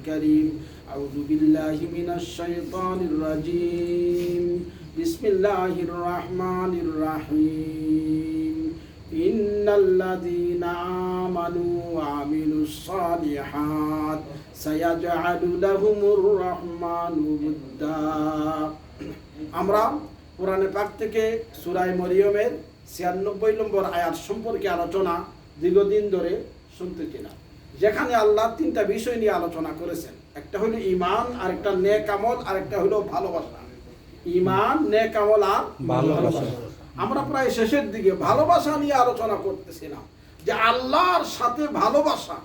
الكريم أعوذ بالله من الشيطان الرجيم بسم الله الرحمن الرحيم إن الذين آمنوا وعملوا الصالحات سيجعل لهم الرحمن ودا আমরা কোরআনে পাক থেকে সূরা মরিয়মের 96 নম্বর আয়াত সম্পর্কে আলোচনা দীর্ঘদিন ধরে শুনতেছিলাম, যেখানে আল্লাহ তিনটা বিষয় নিয়ে আলোচনা করেছেন। একটা হলো ঈমান, আরেকটা নেক আমল, আরেকটা হলো ভালোবাসা। ঈমান, নেক আমল আর ভালোবাসা। আমরা প্রায় শেষের দিকে ভালোবাসা নিয়ে আলোচনা করতেছিলাম যে আল্লাহর সাথে ভালোবাসা।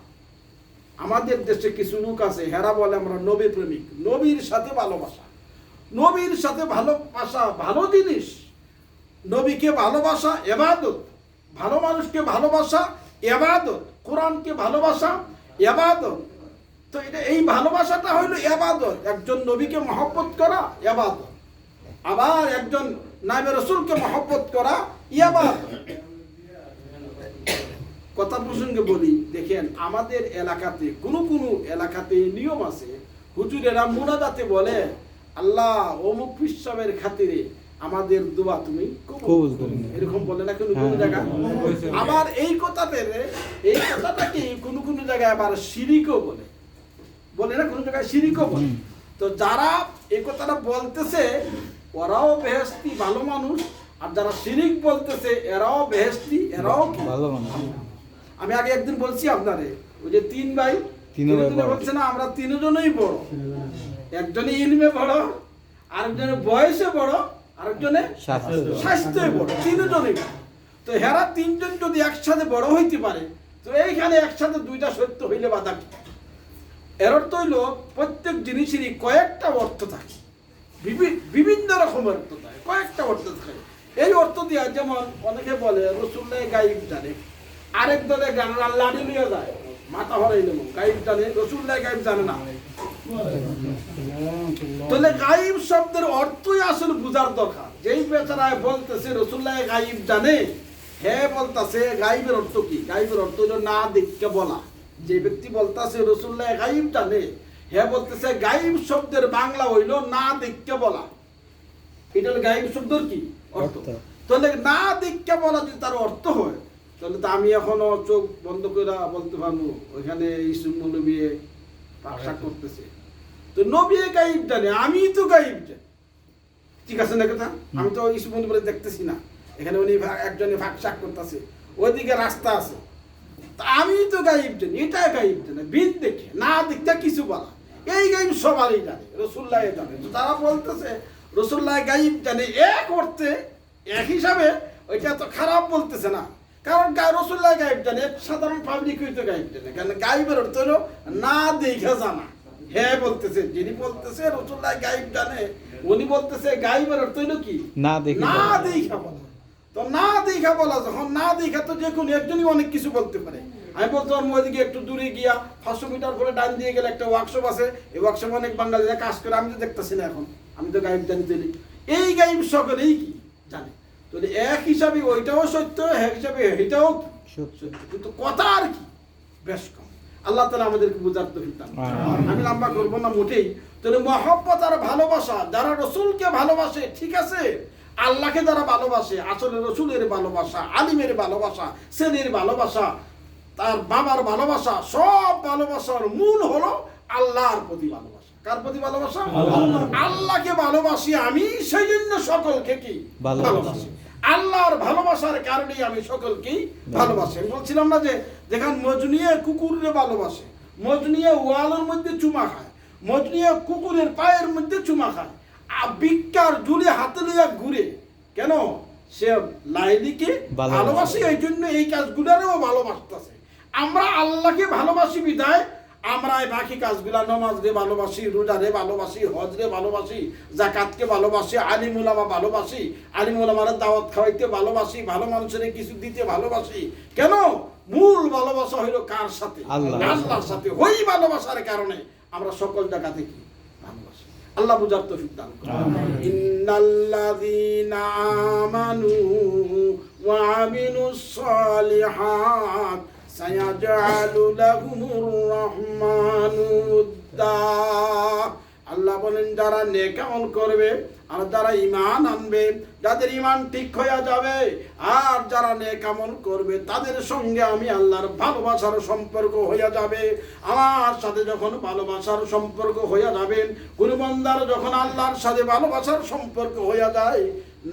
আমাদের দেশে কিছু লোক আছে, হেরা বলে আমরা নবী প্রেমিক। নবীর সাথে ভালোবাসা, নবীর সাথে ভালোবাসা ভালো জিনিস। নবীকে ভালোবাসা ইবাদত, ভালো মানুষকে ভালোবাসা ইবাদত, কোরআনকে ভালোবাসা ইবাদত। তো এটা এই ভালোবাসাটা হইল ইবাদত। একজন নবীকে মহব্বত করা ইবাদত, আবার একজন নায়েবে রাসূলকে মহব্বত করা ইবাদত। কথা প্রসঙ্গে বলি, দেখেন আমাদের এলাকাতে কোনো এলাকাতে নিয়ম আছে, হুজুরেরা মুনাজাতে বলে আল্লাহ অমুক পীর সাহেবের খাতিরে আমাদের দোয়া তুমি কবুল করো, এরকম বলে না কোনো জায়গা। আবার এই কথাটাকে কোনো জায়গায় আবার শিরিকও বলে না, কোনো জায়গায় শিরিকও বলে। তো যারা এই কথাটা বলতেছে ওরাও বেহেশতি ভালো মানুষ, আর যারা শিরিক বলতেছে এরাও বেহেশতি, এরাও ভালো মানুষ। আমি আগে একদিন বলছি আপনারে, ওই যে তিন ভাই বলছে না আমরা তিনজনই বড়, একজনে ইলমে বড়, আরেকজনে বয়সে বড়, আরেকজনে স্বাস্থ্যে বড়, তিনজনই। তো হেরা তিনজন যদি একসাথে বড় হইতে পারে, তো এইখানে একসাথে দুইটা সত্য হইলে বাধা কি? এর অর্থ হইল প্রত্যেক জিনিসেরই কয়েকটা অর্থ থাকে, বিভিন্ন রকমের অর্থ থাকে, কয়েকটা অর্থ থাকে। এই অর্থ দিয়া যেমন অনেকে বলে রাসূলুল্লাহ গায়েব জানে, আরেক দলে লাড়ি নিয়ে যায় মাথা হরাই নেব, গায়েব জানে, রাসূলুল্লাহ গায়েব জানে না। তাহলে গায়েব শব্দের অর্থই আসলে বুঝার দরকার। যেই বেচারায় বলতেছে রাসূলুল্লাহ গায়েব জানে, হে বলতেছে গায়েবের অর্থ কি? গায়েবের অর্থ হলো না দেখতে বলা। যে ব্যক্তি বলতেছে রাসূলুল্লাহ গায়েব জানে, হে বলতেছে গায়েব শব্দের বাংলা হইল না দেখতে বলা। এটা হলো গায়েব শব্দের কি অর্থ। তাহলে না দেখতে বলা যদি তার অর্থ হয়, তাহলে তো আমি এখনো চোখ বন্ধ করে বলতে পারবো ওইখানে ইসুফ নবী পাকশাক করতেছে। তো নবী গায়েব জানে, আমি তো গায়েব জানি, ঠিক আছে না কথা? আমি তো ইসুফ নবী দেখতেছি না, এখানে উনি একজনে পাকশাক করতেছে, ওইদিকে রাস্তা আছে, আমি তো গায়েব জানি, এটা গায়েব জানে। বিন দেখে না দেখতে কিছু বলা, এই গায়েব সবারই জানে, রাসূলুল্লাহ জানে। তো তারা বলতেছে রাসূলুল্লাহ গায়েব জানে, এক অর্থে এক হিসাবে ওইটা তো খারাপ বলতেছে না, কারণ রাসূলুল্লাহ গায়েব জানে, সাধারণ পাবলিক হইতো গায়েব জানে। কারণ গায়েবের অর্থ হলো না দেখা জানা। হ্যাঁ বলতেছে, যিনি বলতেছে রাসূলুল্লাহ গায়েব জানে, উনি বলতেছে গায়েবের অর্থ হলো কি না দেখা বলা। তো না দেখা বলা, যখন না দেখা, তো যে কোনো একজনই অনেক কিছু বলতে পারে। আমি বলতাম ওইদিকে একটু দূরে গিয়া 500 মিটার পরে ডান দিয়ে গেলে একটা ওয়ার্কশপ আছে, এই ওয়ার্কশপে অনেক বাঙালিরা কাজ করে, আমি তো দেখতেছি না এখন, আমি তো গায়েব জানি। এই গায়েব সকলেই কি জানে। তো এক হিসাবে ওইটাও সত্য, এক হিসাবে এটাও সত্য, কিন্তু কথা আর কি বেশ কম। আল্লাহ তাআলা আমাদেরকে বুঝার তৌফিক দান করুন। আমি লম্বা করবো না মোটেই। তাহলে মহব্বত আর ভালোবাসা, যারা রাসূলকে ভালোবাসে, ঠিক আছে, আল্লাহকে যারা ভালোবাসে, আসলে রাসূলের ভালোবাসা, আলিমের ভালোবাসা, ছেলের ভালোবাসা, তার বাবার ভালোবাসা, সব ভালোবাসার মূল হলো আল্লাহর প্রতি ভালোবাসা। কার প্রতি ভালোবাসা? আল্লাহকে ভালোবাসি আমি, সেই জন্য সকলকে কি ভালোবাসি। আল্লাহর ভালোবাসার কারণেই আমি সকলকেই ভালোবাসি। আমি বলছিলাম না যে দেখেন মজনুয়ে কুকুরে ভালোবাসে, মজনুয়ে ওয়ালের মধ্যে চুমা খায়, মজনুয়ে কুকুরের পায়ের মধ্যে চুমা খায়, বিকার জুলে হাতে লিয়া ঘুরে, কেন? সে লাইলিকে ভালোবাসে, এই জন্য এই কাজগুলারও ভালোবাসতেছে। আমরা আল্লাহকে ভালোবাসি বিধায় আমরা এই বাকি কাজগুলা, নামাজকে ভালোবাসি, রোজারে ভালোবাসি, হজরে ভালোবাসি, যাকাতকে ভালোবাসি, আলিম উলামা ভালোবাসি, আলিম উলামার দাওয়াত খাওয়াইতে ভালোবাসি, ভালো মানুষের কিছু দিতে ভালোবাসি। কেন? মূল ভালোবাসা হইল কার সাথে? আল্লাহর সাথে। ওই ভালোবাসার কারণে আমরা সকল জায়গাতে কি ভালোবাসি। আল্লাহ বুঝার তৌফিক দান করুন। ইন্নাল্লাযীনা আমানু ওয়া আমিলুস সালিহাত সায়াজআলু লাহুমুর রাহমানু উদ্দা। বলেন যারা নেক আমল করবে আর যারা ঈমান আনবে, যাদের ঈমান ঠিক হয়ে যাবে আর যারা নেক আমল করবে তাদের সঙ্গে আমি আল্লাহর ভালোবাসার সম্পর্ক হয়ে যাবে। আমার সাথে যখন ভালোবাসার সম্পর্ক হয়ে যাবে, কোন বান্দার যখন আল্লাহর সাথে ভালোবাসার সম্পর্ক হয়ে যায়,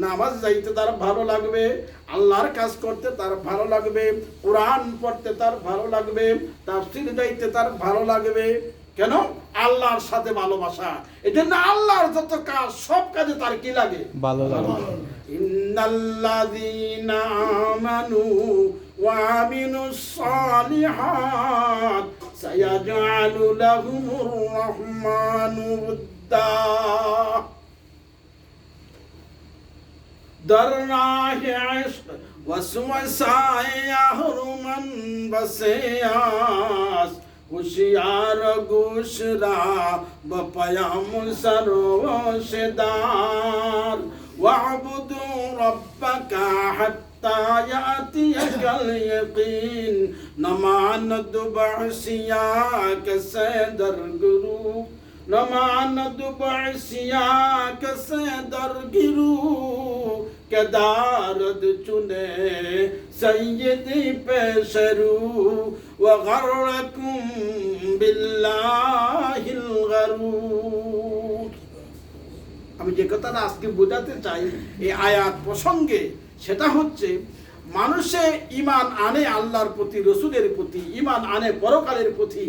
নামাজ যাইতে তার ভালো লাগবে, আল্লাহর কাজ করতে তার ভালো লাগবে, কোরআন পড়তে তার ভালো লাগবে, তাফসীর যাইতে তার ভালো লাগবে। কেন? আল্লাহর সাথে ভালোবাসা। এজন্য আল্লাহর যত কাজ সব কাজে তার কি লাগে? ভালো লাগে। ইন্নাল্লাযীনা আমানু ওয়া আমিলুস সালিহাত সায়াজআলু লাহুমুর রাহমানু উদ্দা। درناه عشق وسوسائے احرمن بسیاس ہوشیار گوشرا بپیام سروشدار واعبدوا ربك حتى يأتيك اليقين نماند بعصياك سيدر گرو نماند بعصياك سيدر گرو کہ دارد چنے سیدی پیشرو وغرکم باللہ الغرور। আমি যে কথাটা আজকে বোঝাতে চাই এই আয়াত প্রসঙ্গে, সেটা হচ্ছে মানুষে ঈমান আনে আল্লাহর প্রতি, রসুলের প্রতি, ঈমান আনে পরকালের প্রতি,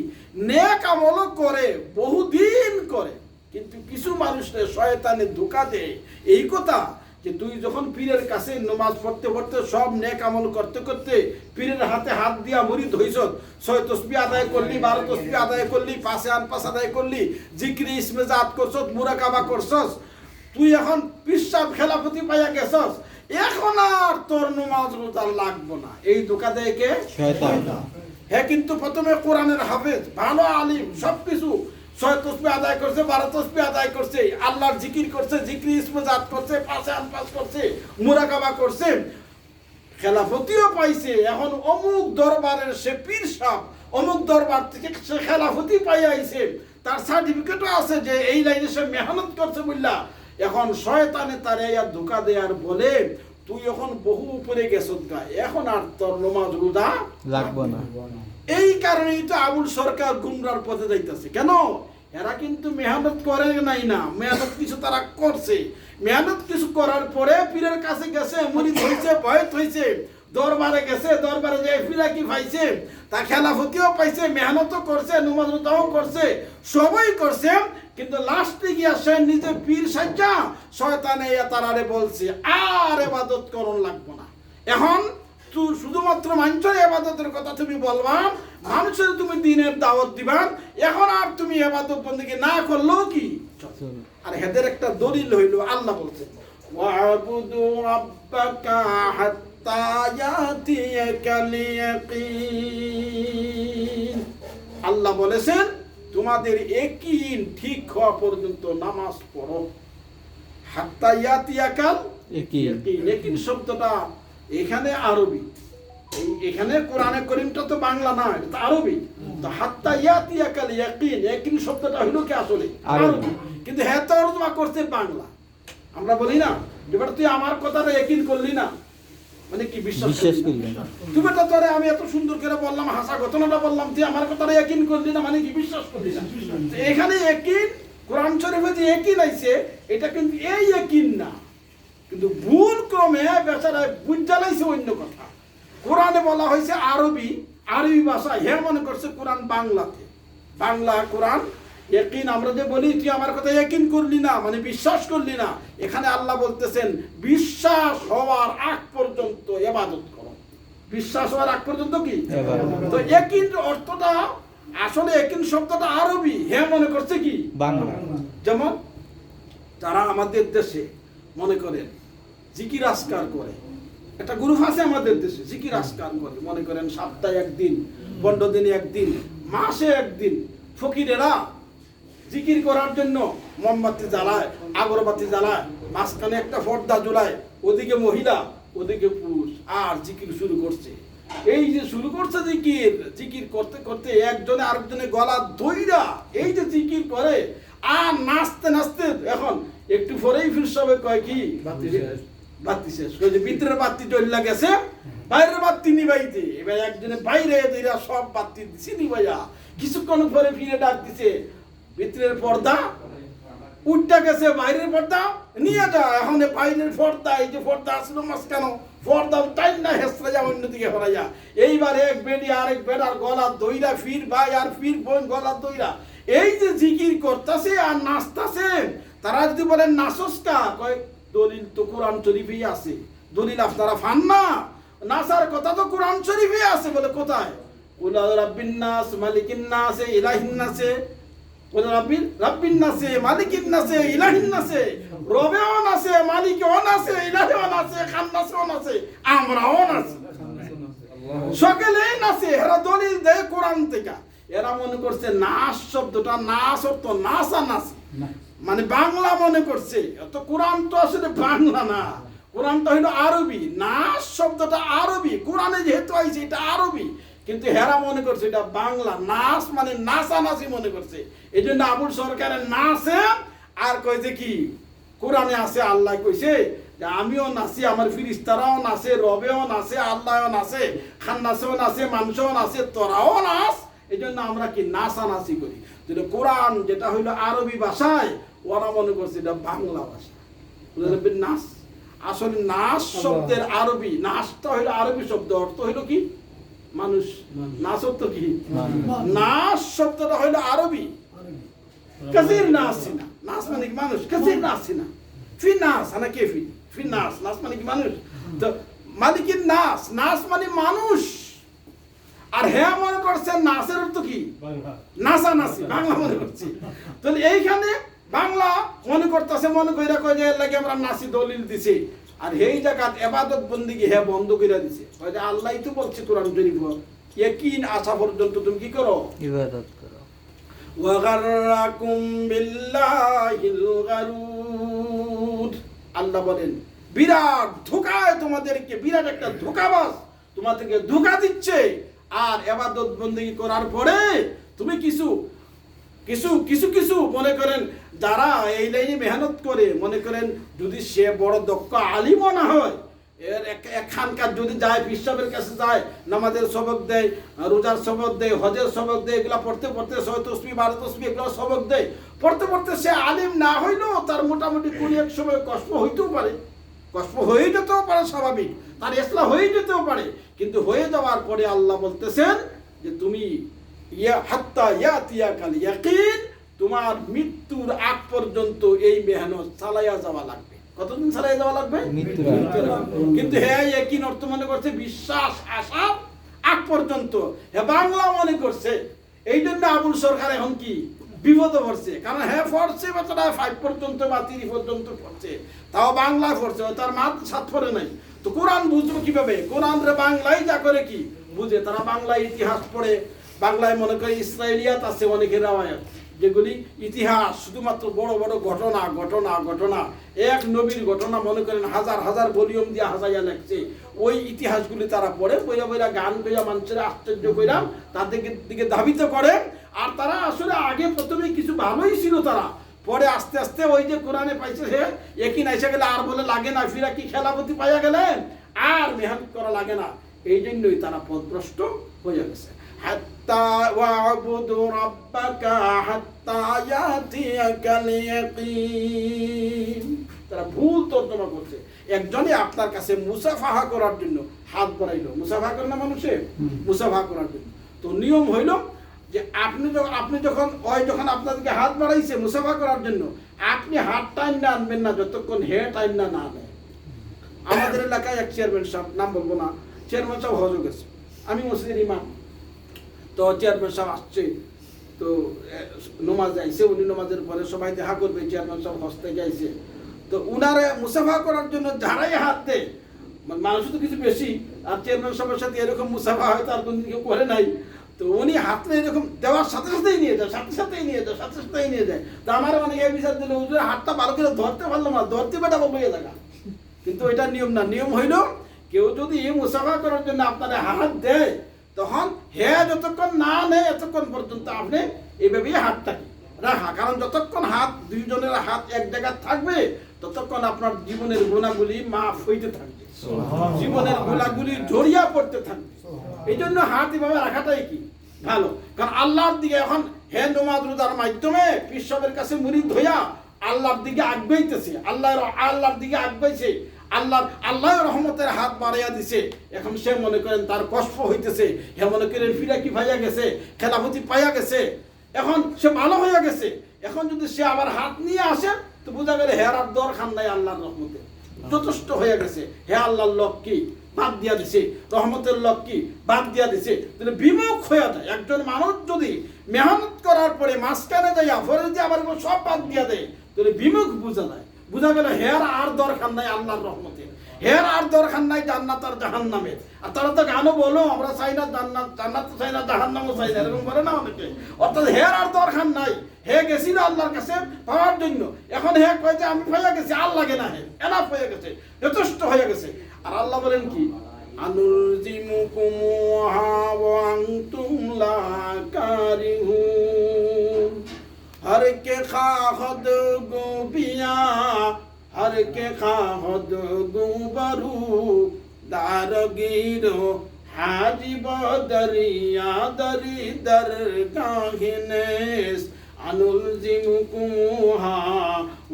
নেক আমল করে, বহুদিন করে, কিন্তু কিছু মানুষের শয়তানে ধোঁকা দেয় এই কথা যে তুই যখন পীরের কাছে নামাজ পড়তে পড়তে সব নেক আমল করতে করতে পীরের হাতে হাত দিয়া মুরিদ হইছ, 6 তাসবিহ আদায় করলি, 12 তাসবিহ আদায় করলি, 5 আনপাস আদায় করলি, জিকির ইসমে জাত করছস, মুরাকাবা করছস, তুই এখন পিসাব খেলাফতি পাইয়া গেছস, এখন আর তোর নামাজ রোজা লাগবে না। এই ধোঁকা দেয় কে? শয়তান। হ্যাঁ, কিন্তু প্রথমে কোরআনের হাফেজ, ভালো আলিম, সবকিছু 6 তাসবিহ আদায় করছে, 12 তাসবিহ আদায় করছে, আল্লাহর জিকির করছে, জিকির ইসমে জাত করছে, 5 আনপাস করছে, মুরাকাবা করছে, খেলাফতিও পাইছে। এখন অমুক দরবারের সে পীর সাহেব, অমুক দরবার থেকে সে খেলাফতি পাই আইছে, তার সার্টিফিকেটও আছে যে এই লাইনে সে মেহনত করছে বললা। এখন শয়তানে তারে আর ধোঁকা দেয় আর বলে তুই এখন বহু উপরে গেছত গা, এখন আর তোর নামাজ রোজা লাগবে না। এই কারণেই তো আবুল সরকার গুমরার পথে যাইতেছে। কেন? এরা কিন্তু মেহনত করে নাই, না মেহনত কিছু তারা করছে, মেহনত কিছু করার পরে পীরের কাছে গেছে, মুরিদ হইছে, বয়স হইছে, দরবারে গেছে, দরবারে যে ফিরাকি পাইছে, তা খেলাফতিও পাইছে, মেহনতও করছে, নামাজ রোজাও করছে, সবই করছে, কিন্তু লাস্টে গিয়া সে নিজে পীর সাজ্জা শয়তানে তারারে বলছে আর ইবাদত করন লাগবে না। এখন তুই শুধুমাত্র মানুষের ইবাদতের কথা তুমি বলবা, মানুষের তুমি দিনের দাওয়াত দিবা, এখন আর তুমি ইবাদত বন্দেগী না করলেও কি। আর হেদের একটা দলিল হইল আল্লাহ বলছে ওয়াবুদু রাব্বাকা হাত্তা ইয়াতিয়াকাল ইয়াকিন। আল্লাহ বলেছেন তোমাদের ইয়াকিন ঠিক হওয়া পর্যন্ত নামাজ পড়ো। হাত্তা ইয়াতিয়াকাল ইয়াকিন, ইয়াকিন শব্দটা এখানে আরবি, এখানে কোরআনে করিমটা তো বাংলা না, এটা আরবি। তো হাত্তা ইয়াতিয়াকাল ইয়াকিন, ইয়াকিন শব্দটা হলো কি আসলে আরবি, কিন্তু হ্যাঁ তরজমা করছে বাংলা। আমরা বলি না এবার তুই আমার কথাটা ইয়াকিন করলি না, মানে কি বিশ্বাস করলি না। তুই বেটা তোরে আমি এত সুন্দর করে বললাম, হাসা ঘটনাটা বললাম, তুই আমার কথাটা ইয়াকিন করলি না, মানে কি বিশ্বাস করলি না। এখানে ইয়াকিন কোরআন শরীফে যে ইয়াকিন আইছে এটা কিন্তু এই ইয়াকিন না, কিন্তু ভুল ক্রমে বেচারায় বুঝালাইছে অন্য কথা। কোরআনে বলা হয়েছে আরবি, আরবি ভাষা, হ্যাঁ মনে করছে কোরআন বাংলাতে, বাংলা কোরআন। ইয়াকিন আমরা যে বলি তুই আমার কথা ইয়াকিন করলি না, মানে বিশ্বাস করলি না, এখানে আল্লাহ বলতেছেন বিশ্বাস হওয়ার আগ পর্যন্ত ইবাদত করো। বিশ্বাস হওয়ার আগ পর্যন্ত কি? তো ইয়াকিন অর্থটা আসলে ইয়াকিন শব্দটা আরবি, হ্যাঁ মনে করছে কি বাংলা। যেমন যারা আমাদের দেশে মনে করেন জিকির আজকার করে, একটা গ্রুপ আছে আমাদের দেশে জিকির আজকার করে, মনে করেন সপ্তাহে একদিন, 15 দিনে একদিন, মাসে একদিন ফকিরেরা জিকির করার জন্য মোমবাতি জ্বালায়, আগরবাতি জ্বালায়, মাঝখানে একটা পর্দা ঝুলায়, ওদিকে মহিলা ওদিকে পুরুষ, আর জিকির শুরু করছে। এই যে শুরু করছে জিকির, জিকির করতে করতে একজনে আরেকজনে গলা ধইরা এই যে জিকির করে, আর নাচতে নাচতে সবে কয় কি বাতি শেষ কই যে ভিতরের বাতি জ্বললা গেছে বাইরের বাতি নিবাইতে এবার একজনে বাইরে এরা সব বাতি দিছি নিবাইয়া কিছুক্ষণ পরে ফিরে ডাক দিছে ভিতরের পর্দা উঠটা গেছে বাইরের পর্দা নিয়ে যা এখন বাইরের পর্দা এই যে পর্দা আসলো মাঝখানো পর্দা টাইম না হেসরা যা অন্যদিকে হরা যা এইবার এক বেডি আরেক বেড আর গলা দইরা ফির ভাই আর ফির বোন গলা দইরা এই যে জিকির করতেছে আর নাচতেছে তারা যদি বলেন নাচস্কা কয় দলিল তো কোরআন শরীফেই আছে দলিল আপনারা ফান না নাসার কথা তো কোরআন শরীফে আছে বলে কোথায় কুলা রাব্বিন নাস মালিকিন নাস ইলাহিন নাস কুলা রাব্বিন নাস মালিকিন নাস ইলাহিন নাস রবেও নাস মালিকও নাস ইলাহিও নাস খান্নাসও নাস আমরাও নাস সকলেই নাস এরা দলিল দেয় কোরআন থেকে এরা মনে করছে নাস শব্দটা নাস অর্থ নাসা নাস মানে বাংলা মনে করছে তো কোরআন তো আসলে বাংলা না কোরআনটা হলো আরবি নাস শব্দটা আরবি কোরআনে যেহেতু আইছে এটা আরবি কিন্তু হেরা মনে করছে এটা বাংলা নাস মানে নাসানাসি মনে করছে এই জন্য আবুল সরকারের নাসে আর কইছে কি কোরআনে আছে আল্লাহ কইছে যে আমিও নাচি আমার ফিরিস্তারাও নাচে রবেও নাচে আল্লাহও নাচে খান্নাসেও নাচে মানুষও নাচে তোরাও নাচ এই জন্য আমরা কি নাচানাচি করি যেটা কোরআন যেটা হইলো আরবি ভাষায় ওরা মনে করছে এটা বাংলা ভাষা নাচ আসলে নাচ শব্দের আরবি নাচটা হইলো আরবি শব্দ অর্থ হইলো কি মানুষ নাচ অর্থ কি নাচ শব্দটা হইলো আরবি কাসির নাসিনা নাচ মানে কি মানুষ কাসির নাসিনা ফি নাস আনা কেফি ফি নাস নাচ মানে কি মানুষ তো মালিকিন নাস নাচ মানে মানুষ আর হ্যাঁ মনে করছে নাচের অর্থ কি নাচা নাচি বাংলা মনে করছি তাহলে এইখানে বাংলা মনে করতেছে মনে কইরা কই যে লাগে আমরা নাচি দলিল দিছি আর এই জায়গাত ইবাদত বন্দেগী হ্যাঁ বন্ধ কইরা দিছে কই যে আল্লাহই তো বলছে কোরআন শরীফ ইয়াকিন আসা পর্যন্ত তুমি কি করো ইবাদত করো ওয়া গাররাকুম বিল্লাহিল গারুর আল্লাহ বলেন বিরাট ধোঁকায় তোমাদেরকে বিরাট একটা ধোঁকাবাজ তোমাদেরকে ধোঁকা দিচ্ছে আর ইবাদত বন্দেগী করার পরে তুমি কিছু মনে করেন যারা এই লাইনে মেহনত করে মনে করেন যদি সে বড় দক্ষ আলিমও না হয় এর একখানকার যদি যায় পিসাবের কাছে যায় নামাজের সবক দেয় রোজার সবক দেয় হজের সবক দেয় এগুলা পড়তে পড়তে 6 তসবিহ 12 তসবিহ এগুলো সবক দেয় পড়তে পড়তে সে আলিম না হইলেও তার মোটামুটি কোন এক সময় কষ্ট হইতেও পারে কষ্ট হয়ে যেতেও পারে স্বাভাবিক তার ইসলাম হয়ে যেতেও পারে কিন্তু হয়ে যাওয়ার পরে আল্লাহ বলতেছেন যে তুমি হাত্তা ইয়াতিয়াকাল ইয়াকিন তোমার মৃত্যুর আগ পর্যন্ত এই মেহনত চালাইয়া যাওয়া লাগবে কতদিন চালাইয়া যাওয়া লাগবে কিন্তু হ্যাঁ ইয়াকিন অর্থ মনে করছে বিশ্বাস আশা আগ পর্যন্ত হ্যাঁ বাংলা মনে করছে এই জন্য আবুল সরকার এখন কি বিপদে পড়ছে কারণ হ্যাঁ পড়ছে বাচ্চারা 5 পর্যন্ত বা 3 পর্যন্ত পড়ছে তাও বাংলা পড়ছে তার মাত 7 পড়ে নাই তো কোরআন বুঝবো কিভাবে কোরআন রে বাংলায় যা করে কি বুঝে তারা বাংলায় ইতিহাস পড়ে বাংলায় মনে করে ইসরায়েলিয়াত আছে অনেকের রাওয়ায়াত যেগুলি ইতিহাস শুধুমাত্র বড় বড় ঘটনা এক নবীর ঘটনা মনে করেন হাজার হাজার ভলিউম দিয়ে হাজাইয়া লাগছে ওই ইতিহাসগুলি তারা পড়ে বইরা বইরা গান কইরা মানুষের আশ্চর্য কইরা তাদের দিকে ধাবিত করে আর তারা আসলে আগে প্রথমে কিছু ভালোই ছিল তারা পরে আস্তে আস্তে ওই যে কোরআনে পাইছে সে একই নাইসা গেলে আর বলে লাগে না ফিরা কি খেলাপতি পাইয়া গেলেন আর মেহনত করা লাগে না এই জন্যই তারা পথভ্রষ্ট হয়ে গেছে হাত্তা ওয়াবুদু রাব্বাকা হাত্তা ইয়াতিয়াকাল ইয়াকিন তারা ভুল তর্জমা করছে একজনই আপনার কাছে মুসাফাহা করার জন্য হাত বাড়াইলো মুসাফাহা করে না মানুষে মুসাফাহা করার জন্য তো নিয়ম হইল যে আপনি যখন আপনাদেরকে হাত বাড়াইছে মুসাফা করার জন্য আপনি হাত টাইম না আনবেন না যতক্ষণ হে টাইম না নেয় আমাদের এলাকায় এক চেয়ারম্যান সাহেব নাম বলবো না চেয়ারম্যান সাহেব হজ গেছে আমি মসজিদের ইমাম তো চেয়ারম্যান সাহেব আসছে তো নমাজ যাইছে উনি নমাজের পরে সবাই দেখা করবে চেয়ারম্যান সাহেব হজ থেকে আইছে তো উনারে মুসাফা করার জন্য যারাই হাত দেয় মানুষ তো কিছু বেশি আর চেয়ারম্যান সাহেবের সাথে এরকম মুসাফা হয়তো আর কোনদিন কেউ করে নাই তো উনি হাতটা এরকম দেওয়ার সাথে সাথেই নিয়ে যায় তো আমার অনেকে বিচার দিল হুজুর হাতটা ভালো করে ধরতে পারলাম না ধরতে বেটা বলবো দেখা কিন্তু এটা নিয়ম না নিয়ম হইল কেউ যদি মুসাফা করার জন্য আপনার হাত দেয় তখন হে যতক্ষণ না নেয় এতক্ষণ পর্যন্ত আপনি এইভাবেই হাতটাকে রাখা কারণ যতক্ষণ হাত দুইজনের হাত এক জায়গায় থাকবে ততক্ষণ আপনার জীবনের গুণাগুলি মাফ হইতে থাকবে, জীবনের গুণাগুলি জড়িয়া পড়তে থাকবে। এই জন্য হাত এভাবে রাখাটাই কি ভালো। কারণ আল্লাহর দিকে এখন হে নামাজ রোজার মাধ্যমে পীর কাছে মুরিদ হইয়া আল্লাহর দিকে আগাইতেছে, আল্লাহর দিকে আগাইছে, আল্লাহ রহমতের হাত বাড়াইয়া দিছে। এখন সে মনে করেন তার কষ্ট হইতেছে, হে মনে করেন ফিরাকি পাইয়া গেছে, খেলাফতি পাইয়া গেছে, এখন সে ভালো হইয়া গেছে। এখন যদি সে আবার হাত নিয়ে আসে তো বোঝা গেলে হের আর দরকার নাই, আল্লাহর রহমতে যথেষ্ট হয়ে গেছে। হে আল্লাহর লোক কি বাদ দিয়া দিছে, রহমতের লোক কি বাদ দিয়া দিছে, তাহলে বিমুখ হয়ে যায়। একজন মানুষ যদি মেহনত করার পরে মাঝখানে যাইয়া ফরজ দিয়ে আবার সব বাদ দিয়া দেয়, তাহলে বিমুখ বোঝা যায়। বোঝা গেল হের আর দরকার নাই আল্লাহর রহমতে, হের আর দরকার নাই জান্নাত আর জাহান্নামের। আর তারা তো গানও বলো আমরা চাই না জান্নাত, জান্নাত তো চাই না, জাহান্নামও চাই না, এরকম বলে না অনেকে। অর্থাৎ হের আর দরকার নাই, হে গেছিল আল্লাহর কাছে পাওয়ার জন্য। এখন হে কয় যে আমি পাইয়া গেছি, আর লাগে না, হে এনাফ হয়ে গেছে, যথেষ্ট হয়ে গেছে। আর আল্লাহ বলেন কি আনুলজিমুকুমুহা ওয়া আনতুম লা কারিহুন। हर के खाहद गो बिया हर के खाहद गो बरू दारगीरो हाजिब दरिया दरी दर गाहिनेस अनुलजिमुकुमुहा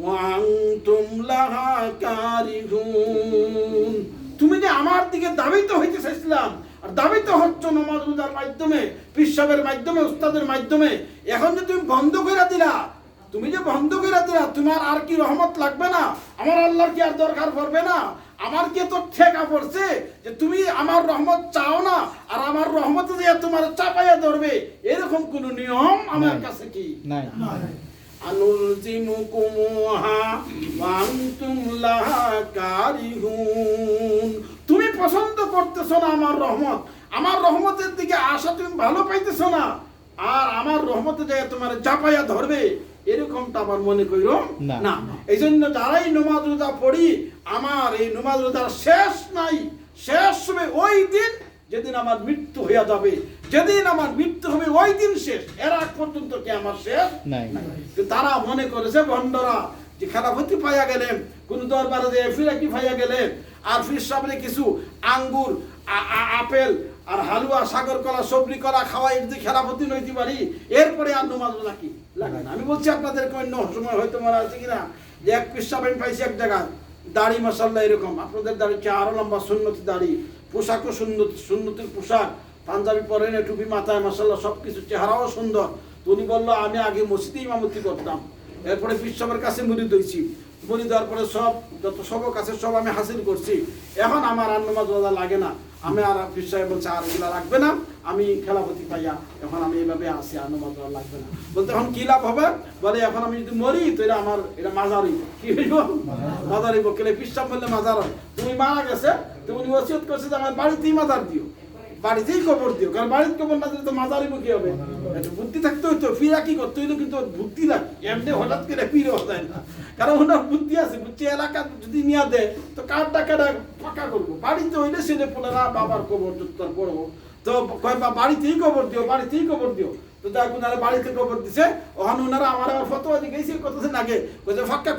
वा आनतुम लाहा कारिहुन। তুমি যে আমার দিকে দাবিত হইতে চাইছিলাম আর দাবিত হচ্ছ নামাজ রোজার মাধ্যমে, পীর সাহেবের মাধ্যমে, উস্তাদের মাধ্যমে, এখন যে তুমি বন্ধ করে দিলা, তুমি যে বন্ধ করে দিলা, তোমার আর কি রহমত লাগবে না? আমার আল্লাহর কি আর দরকার পড়বে না? আমার কি তো ঠেকা পড়ছে যে তুমি আমার রহমত চাও না আর আমার রহমতে যে তোমার চাপাইয়া ধরবে, এরকম কোন নিয়ম আমার কাছে কি নাই। আনুলজিমুকুমুহা ওয়া আনতুম লাহা কারিহুন। তুমি পছন্দ করতেছো না আমার রহমত, আমার রহমতের দিকে আশা তুমি ভালো পাইতেছো না, আর আমার রহমতে যে তোমার চাপাইয়া ধরবে, এরকমটা আমার মনে কইরো না। এই জন্য যারাই নামাজ রোজা পড়ি, আমার এই নামাজ রোজার শেষ নাই, শেষ হবে ওই দিন যেদিন আমার মৃত্যু হইয়া যাবে। যেদিন আমার মৃত্যু হবে ওই দিন শেষ, এর আগ পর্যন্ত কি আমার শেষ নাই। তারা মনে করেছে ভণ্ডরা যে খেলাফতি পাইয়া গেলেন, কোন দরবারে যে ফিরাকি পাইয়া গেলেন, আর ফির সামনে কিছু আঙ্গুর, আপেল আর হালুয়া, সাগর কলা, সবরি কলা খাওয়াই যদি খেলাফতি নইতে পারি, এরপরে আর নামাজ রোজা কি লাগে না। আমি বলছি আপনাদেরকে অন্য সময় হয়তো মনে আছে কিনা, যে এক পীর সাহেব পাইছি এক জায়গায়, দাড়ি মাশাআল্লাহ এরকম, আপনাদের দাড়ি আরো লম্বা, সুন্নতি দাড়ি, পোশাকও সুন্নতির পোশাক, পাঞ্জাবি পরেন, টুপি মাথায়, মাশাআল্লাহ সবকিছু, চেহারাও সুন্দর। তো উনি বললো আমি আগে মসজিদে ইমামতি করতাম, এরপরে পীর সাহেবের কাছে মুরিদ হইছি, মুরিদ হওয়ার পরে সব যত সবক আছে সব আমি হাসিল করছি, এখন আমার আর নামাজ রোজা লাগে না। আমি আর পীর সাহেব বলছে আর এগুলা লাগবে না, আমি খেলাফতি পাইয়া এখন আমি এইভাবে আসি, আর নামাজ রোজা লাগবে না। বলতে এখন কি লাভ হবে? বলে এখন আমি যদি মরি তো এটা আমার এটা মাজার হইব। কি হইব? মাজার হইব। কেলে পীর সাহেব বললে মাজার হয়, তুমি মারা গেছে, তুমি ওসিয়ত করছে যে আমার বাড়িতেই মাজার দিও, বাড়িতেই কবর দিও, কারণ বাড়িতে কবর না দিলে তো মাজার হইব কি হবে? একটু বুদ্ধি থাকতে হইতো, ফিরা কি করতে হইতো, কিন্তু বুদ্ধি লাগে, এমনি হঠাৎ করে ফিরে যায় না, কারণ ওনার বুদ্ধি আছে, বুদ্ধি এলাকা যদি নিয়ে দেয় তো কার টাকাটা ফাঁকা করবো। বাড়িতে হইলে ছেলে পোলেরা বাবার কবর যতটা পড়বো, তো বাড়িতেই কবর দিও, বাড়িতেই কবর দিও। তো যাক ওনারা বাড়িতে কবর দিছে, ওখানে ওনারা আমার আবার ফতোয়া জিজ্ঞেসে কতদিন আগে, বলছে ফাঁকা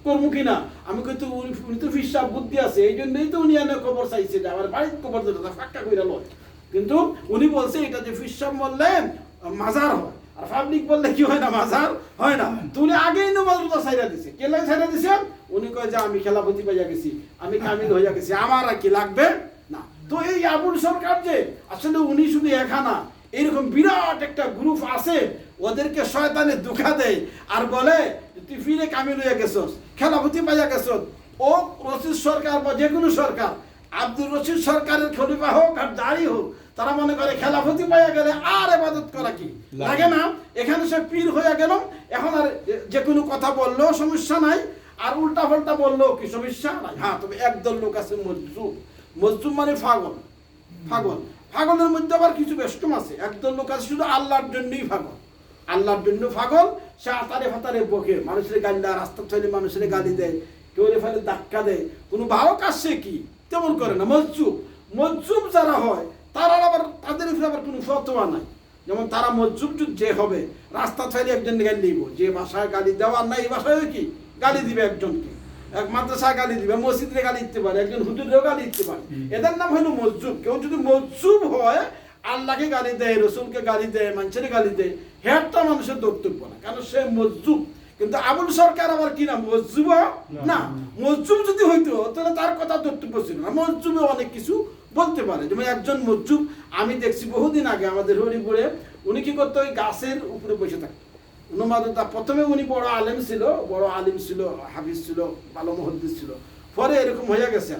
করবো কিনা। আমি কিন্তু উনি তো ফির সাহেব বুদ্ধি আছে, এই জন্যই তো উনি এনে কবর চাইছে যে আমার বাড়িতে কবর দিতে ফাঁকা কইরা লয়। কিন্তু উনি বলছে এটা যে ফির সাহেব বললেন মাজার হয়, আর পাবলিক বললে কি হয় না, মাজার হয় না। তো উনি আগেই নামাজ রোজা ছাইরা দিছে। কে লাগে ছাইরা দিছে? উনি কয় যে আমি খেলাফতি পাইয়া গেছি, আমি কামিল হইয়া গেছি, আমার আর কি লাগবে না। তো এই আবুল সরকার যে আসলে উনি শুধু এখানা, এরকম বিরাট একটা গ্রুপ আছে, ওদেরকে শয়তানে ধোঁকা দেয় আর বলে তুই ফিরে কামিল হয়ে গেছস, খেলাফতি পাইয়া গেছস। ও রশিদ সরকার বা যে কোনো সরকার, আব্দুর রশিদ সরকারের খলিফা হোক আর যাই হোক, তারা মনে করে খেলাফতি পাইয়া গেলে আর ইবাদত করা কি লাগে না, এখানে সে পীর হয়ে গেল, এখন আর যে কোনো কথা বললেও সমস্যা নাই, আর উল্টা পাল্টা বললেও কি সমস্যা নাই। হ্যাঁ, তবে একদল লোক আছে মজজুব। মজজুব মানে পাগল, পাগল। পাগলের মধ্যে আবার কিছু বেষ্টম আছে। একদল লোক আছে শুধু আল্লাহর জন্যই পাগল, আল্লাহর জন্য পাগল। সে আতারে ফাতারে বকে, মানুষের গালি দেয়, রাস্তা চলে মানুষের গালি দেয়, কেউ ফেলে ধাক্কা দেয়, কোনো ভালো কাজ সে কি তেমন করে না। মজজুব, মজজুব যারা হয় তারা আবার তাদের উপরে আবার কোনো ফতোয়া নাই। যেমন তারা মজজুব যে হবে, রাস্তা ছাড়িয়ে একজন গালি দিব, যে ভাষায় গালি দেওয়ার নাই এই ভাষায় কি গালি দিবে একজনকে। এক মাদ্রাসায় গালি দিবে, মসজিদে গালি দিতে পারে, একজন হুজুরেও গালি দিতে পারে, এদের নাম হলো মজজুব। কেউ যদি মজজুব হয়, আল্লাহকে গালি দেয়, রসুলকে গালি দেয়, মানুষের গালি দেয়, হেরটা মানুষের দর্তব্য না, কারণ সে মজজুব। কিন্তু আবুল সরকার আবার কি না, মজজুব না। মজজুব যদি হইতো তাহলে তার কথা দর্তব্য ছিল না। মজজুবে অনেক কিছু বলতে পারে, যেমন একজন মজজুব আমি দেখছি বহুদিন আগে আমাদের হরিপুরে, উনি কি করতো, ওই গাছের উপরে বসে থাকতো। উন্মাদতা প্রথমে উনি বড় আলেম ছিল, বড় আলিম ছিল, হাফিজ ছিল, ভালো মুহাদ্দিস ছিল, পরে এরকম হয়ে গেছে।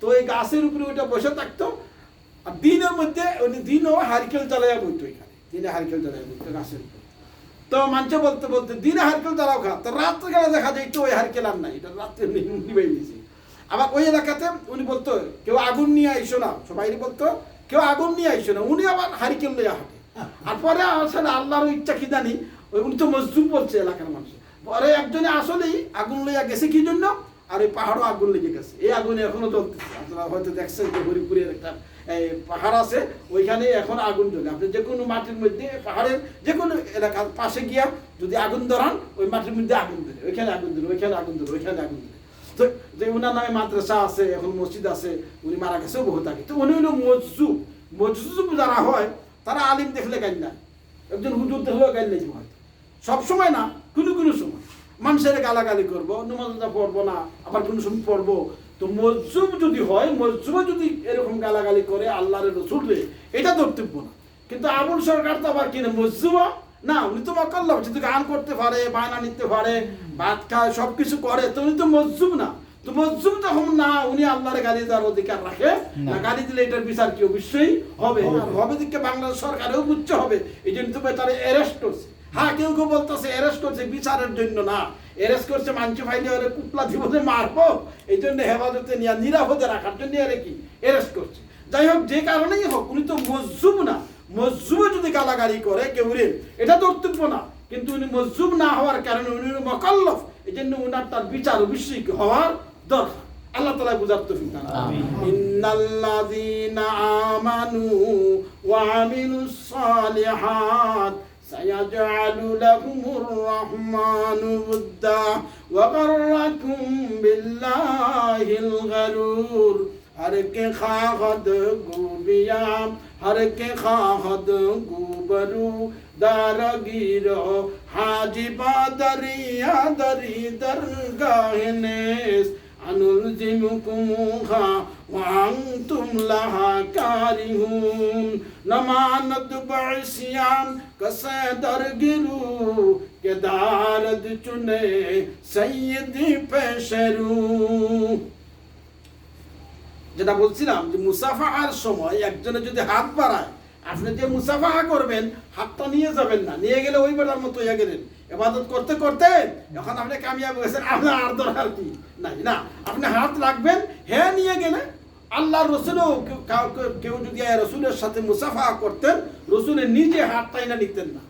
তো এই গাছের উপরে ওইটা বসে থাকতো, আর দিনের মধ্যে উনি দিনও হারিকেল জ্বালাইয়া বইতো, এখানে দিনে হারিকেল জ্বালাইয়া বইতো গাছের উপরে। তো মানুষ বলতে বলতে দিনে হারিকেল জ্বালাও খা, তো রাত্রে গেলে দেখা যায় তো ওই হারিকেল আর নাই, এটা রাত্রে নিবাই নিয়েছে। আবার ওই এলাকাতে উনি বলতো কেউ আগুন নিয়ে আইসো না, সবাই বলতো কেউ আগুন নিয়ে আইসো না, উনি আবার হারিকেল লইয়া হাঁটে। আর পরে আসলে আল্লাহর ইচ্ছা কি জানি, উনি তো মজদুর বলছে এলাকার মানুষ, পরে একজনে আসলেই আগুন লইয়া গেছে কি জন্য, আর ওই পাহাড়ও আগুন লেগে গেছে। এই আগুনে এখনো জ্বলতেছে, আপনারা হয়তো দেখছেন যে হরিপুরের একটা পাহাড় আছে, ওইখানে এখন আগুন জ্বলে। আপনি যে কোনো মাটির মধ্যে, পাহাড়ের যে কোনো এলাকার পাশে গিয়া যদি আগুন ধরান, ওই মাটির মধ্যে আগুন ধরে, ওইখানে আগুন ধরে, ওইখানে আগুন ধরে, ওইখানে আগুন ধরে। তো যে উনার নামে মাদ্রাসা আছে, এখন মসজিদ আছে, উনি মারা গেছেও বহুত আগে। তো উনি হলো মজজুব। মজজুব যারা হয় তারা আলিম দেখলে গাইল না, একজন হুজুর দেখলেও গাইল লাগবে হয়তো, সবসময় না, কোনো কোনো সময় মানুষের গালাগালি করবো, নমাজটা পড়বো না, আবার কোনো সময় পড়বো। তো মজজুব যদি হয়, মজজুবে যদি এরকম গালাগালি করে আল্লাহর রসুলরে, এটা ধর্তব্য না। কিন্তু আবুল সরকার তো আবার কিনা মজজুব না, উনি তো মকাল্লাফ, যদি গান করতে পারে, বায়না নিতে পারে, ভাত খায়, সব কিছু করে, তো উনি তো মজজুব না। তো মজজুব যখন না, উনি আল্লাহর গালি দেওয়ার অধিকার রাখে না, গালি দিলে এটার বিচার কি অবশ্যই হবে, হবে দিকে বাংলাদেশ সরকারেও বুঝতে হবে। এই জন্য তো তারা অ্যারেস্ট করছে। হ্যাঁ, কেউ কেউ বলতেছে অ্যারেস্ট করছে বিচারের জন্য না, অ্যারেস্ট করছে মানছি ফাইলে ওরে কুপলা জীবনে মারবো, এই জন্য হেফাজতে নিয়ে নিরাপদে রাখার জন্য এর কি অ্যারেস্ট করছে। যাই হোক, যে কারণেই হোক, উনি তো মজজুব না। মজজুবে যদি গালাগালি করে কেউ রে, এটা ধর্তব্য না। কিন্তু উনি মজজুব না হওয়ার কারণে উনি মকাল্লফ, এই জন্য উনার তার বিচার অবশ্যই হওয়ার দরকার। আল্লাহ তাআলা বুঝার তৌফিক দান করুন। ইন্নাল্লাযীনা আমানু ওয়া আমিলুস সালিহাত সায়াজআলু লাহুমুর রাহমানু উদ্দা ওয়া গাররাকুম বিল্লাহিল গারুর। हर के खाहद गुबियाम हर के खाहद गुबरू दारगीरो हाजी बादरिया दरी दरगाहनेस अनुलजिमुकुमुहा वांतुम लहा कारिहुन नमानद बसियाम कसे दरगिरू के दारद चुने सैयदी पेशरू। যেটা বলছিলাম যে মুসাফাহার সময় একজনে যদি হাত বাড়ায়, আপনি যে মুসাফাহা করবেন হাতটা নিয়ে যাবেন না, নিয়ে গেলে ওই বেলার মতো হয়ে গেলেন, ইবাদত করতে করতে এখন আপনি কামিয়াব হয়েছেন, আপনার আর দরকার কি নাই না, আপনি হাত রাখবেন। হ্যাঁ, নিয়ে গেলে আল্লাহর রসুলও কেউ যদি রসুলের সাথে মুসাফাহা করতেন, রসুলের নিজে হাতটাই না নিতেন না,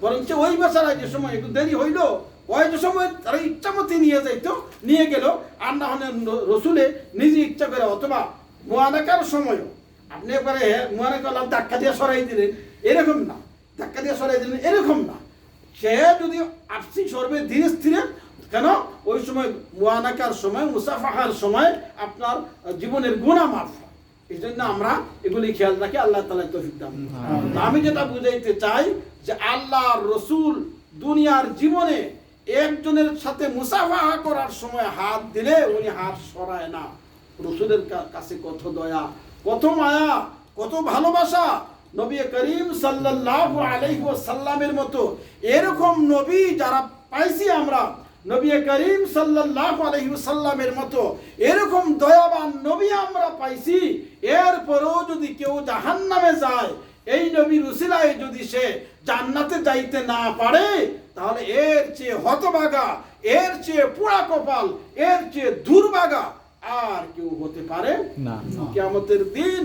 বরঞ্চ ওই বেচারায় যে সময় একটু দেরি হইলো, ওই যে সময় তারা ইচ্ছা মতো নিয়ে যাইতো, নিয়ে গেল। আর না হলে রসুলে নিজে ইচ্ছা করে, অথবা মুয়ানাকার সময়ও আপনি একবারে মুয়ানাকা ধাক্কা দিয়ে সরাই দিলেন, এরকম না, ধাক্কা দিয়ে সরাই দিলেন এরকম না। সে যদি আপসি সরবে ধীরে স্থিরে, কেন ওই সময় মুয়ানাকার সময়, মুসাফাহার সময় আপনার জীবনের গুনাহ মাফ হয়। এই জন্য আমরা এগুলি খেয়াল রাখি। আল্লাহ তাআলা তৌফিক দান করুন। আমি যেটা বুঝাইতে চাই যে আল্লাহর রসুল দুনিয়ার জীবনে একজনের সাথে মুসাফাহা করার সময় হাত দিলে উনি হাত সরায় না। রসুলের কাছে কত দয়া, কত মায়া, কত ভালোবাসা। নবী করিম সাল্লাল্লাহু আলাইহি ওয়াসাল্লামের মতো এরকম নবী যারা পাইছি আমরা, নবী করিম সাল্লাল্লাহু আলাইহি ওয়াসাল্লামের মতো এরকম দয়াবান নবী আমরা পাইছি, এরপরেও যদি কেউ জাহান্নামে যায়, এই নবীর উসিলায় যদি সে জান্নাতে যাইতে না পারে, তাহলে এর চেয়ে হতভাগা, এর চেয়ে পোড়া কপাল, এর চেয়ে দুর্ভাগা আর কেউ হতে পারে না। কিয়ামতের দিন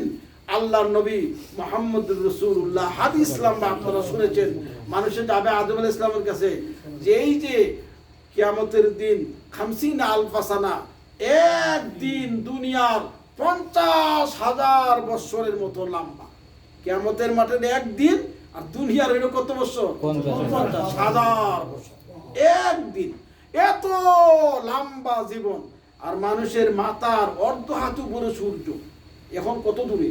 আল্লাহর নবী মুহাম্মদুর রাসূলুল্লাহ হাদিস ইসলাম আপনারা শুনেছেন, মানুষে যাবে আদম আলাইহিস সালামের কাছে যে এই যে কিয়ামতের দিন 50 আলফা সানা, একদিন দুনিয়ার 50,000 বছরের মতো লম্বা। কিয়ামতের মাঠের একদিন আর দুনিয়ার হইল কত বছর? 50,000 বছর। একদিন এত লম্বা জীবন, আর মানুষের মাথার অর্ধ হাত উপরে সূর্য। এখন কত দূরে,